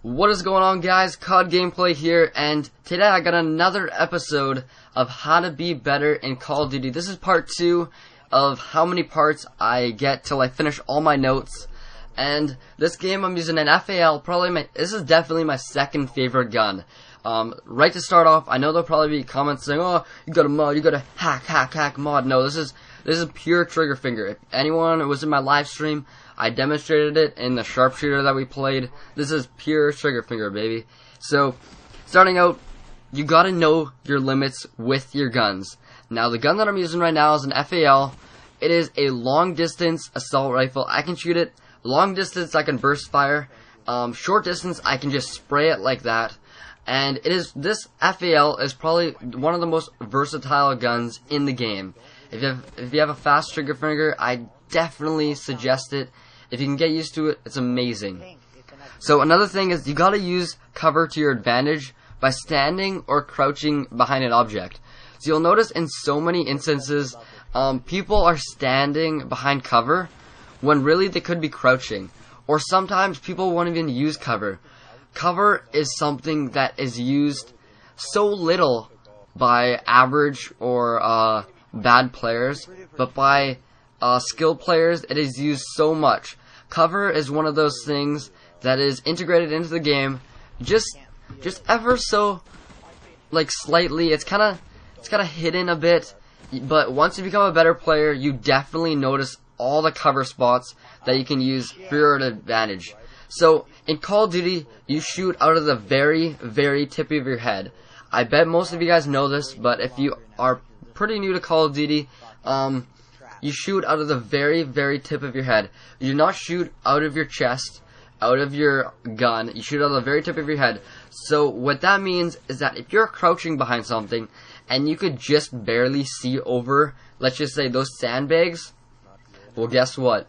What is going on, guys? COD Gameplay here, and today I got another episode of how to be better in Call of Duty. This is part 2 of how many parts I get till I finish all my notes. And this game I'm using an FAL, this is definitely my second favorite gun. Right to start off, I know there'll probably be comments saying, oh, you got a mod, you got a hack mod. No, this is pure trigger finger. If anyone was in my live stream, I demonstrated it in the sharpshooter that we played. This is pure trigger finger, baby. So, starting out, you gotta know your limits with your guns. Now, the gun that I'm using right now is an FAL. It is a long distance assault rifle. I can shoot it long distance, I can burst fire. Short distance, I can just spray it like that. And this FAL is probably one of the most versatile guns in the game. If you have a fast trigger finger, I definitely suggest it. If you can get used to it, it's amazing. So another thing is you gotta use cover to your advantage by standing or crouching behind an object. So you'll notice in so many instances, people are standing behind cover when really they could be crouching. Or sometimes people won't even use cover. Cover is something that is used so little by average or bad players, but by skilled players it is used so much. Cover is one of those things that is integrated into the game just ever so slightly. It's kind of hidden a bit, but once you become a better player, you definitely notice all the cover spots that you can use for your advantage. So in Call of Duty, you shoot out of the very, very tip of your head. I bet most of you guys know this, but if you are pretty new to Call of Duty, you shoot out of the very, very tip of your head. You do not shoot out of your chest, out of your gun. You shoot out of the very tip of your head. So what that means is that if you're crouching behind something and you could just barely see over, let's just say those sandbags, well, guess what?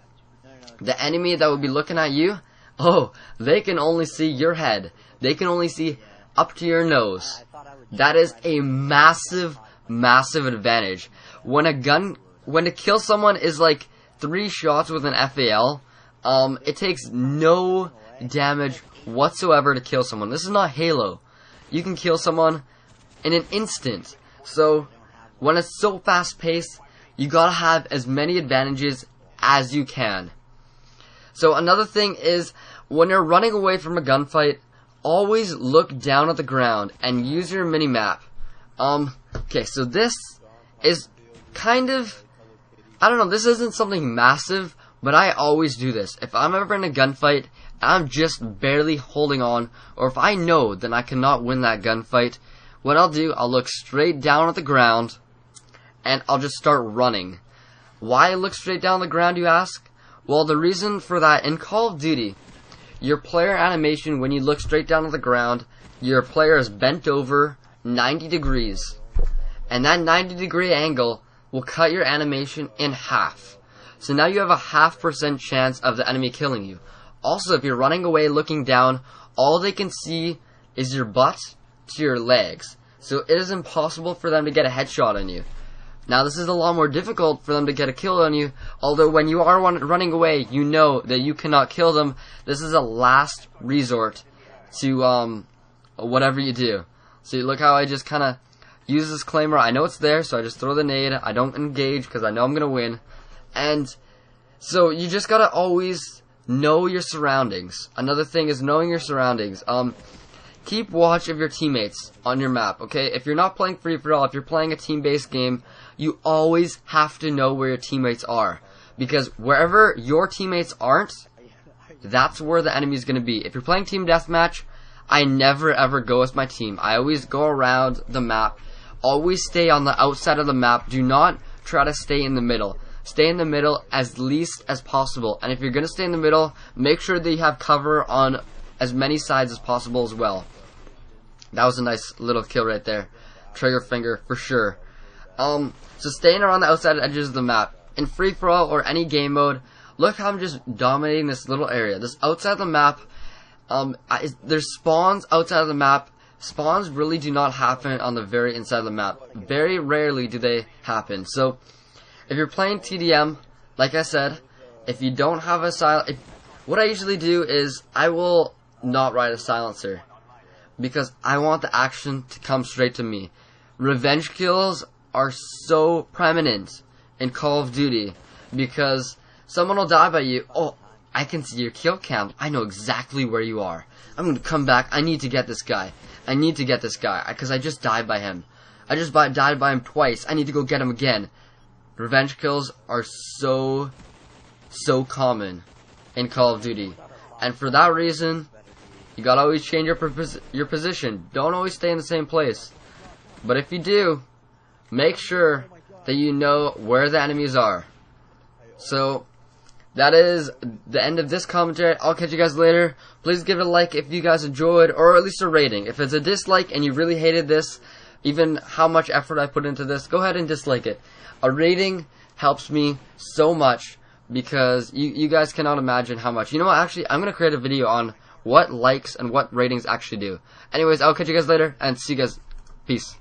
The enemy that would be looking at you, oh, they can only see your head. They can only see up to your nose. That is a massive, massive advantage. When to kill someone is like 3 shots with an FAL, it takes no damage whatsoever to kill someone. This is not Halo. You can kill someone in an instant. So, when it's so fast paced, you gotta have as many advantages as you can. So another thing is, when you're running away from a gunfight, always look down at the ground and use your mini-map. Okay, so this is kind of, I don't know, this isn't something massive, but I always do this. If I'm ever in a gunfight, I'm just barely holding on, or if I know that I cannot win that gunfight, what I'll do, I'll look straight down at the ground, and I'll just start running. Why look straight down the ground, you ask? Well, the reason for that, in Call of Duty, your player animation, when you look straight down at the ground, your player is bent over 90 degrees. And that 90-degree angle will cut your animation in half. So now you have a 0.5% chance of the enemy killing you. Also, if you're running away looking down, all they can see is your butt to your legs. So it is impossible for them to get a headshot on you. Now, this is a lot more difficult for them to get a kill on you, although when you are running away, you know that you cannot kill them. This is a last resort to whatever you do. So look how I just kind of use this claimer. I know it's there, so I just throw the nade. I don't engage because I know I'm going to win. And so you just got to always know your surroundings. Another thing is knowing your surroundings. Keep watch of your teammates on your map, okay? If you're not playing free-for-all, if you're playing a team-based game, you always have to know where your teammates are. Because wherever your teammates aren't, that's where the enemy is going to be. If you're playing team deathmatch, I never ever go with my team. I always go around the map. Always stay on the outside of the map. Do not try to stay in the middle. Stay in the middle as least as possible. And if you're going to stay in the middle, make sure that you have cover on as many sides as possible as well. That was a nice little kill right there. Trigger finger for sure. So staying around the outside edges of the map. In free-for-all or any game mode, look how I'm just dominating this little area. This outside of the map, there's spawns outside of the map. Spawns really do not happen on the very inside of the map. Very rarely do they happen. So, if you're playing TDM, like I said, if you don't have a silent, what I usually do is I will not ride a silencer. Because I want the action to come straight to me. Revenge kills are so prominent in Call of Duty because someone will die by you. Oh, I can see your kill cam. I know exactly where you are. I'm going to come back. I need to get this guy. I need to get this guy because I just died by him. I just died by him twice. I need to go get him again. Revenge kills are so common in Call of Duty. And for that reason, you gotta always change your position. Don't always stay in the same place. But if you do, make sure that you know where the enemies are. So, that is the end of this commentary. I'll catch you guys later. Please give it a like if you guys enjoyed, or at least a rating. If it's a dislike and you really hated this, even how much effort I put into this, go ahead and dislike it. A rating helps me so much because you guys cannot imagine how much. You know what, actually, I'm going to create a video on what likes and what ratings actually do. Anyways, I'll catch you guys later, and see you guys. Peace.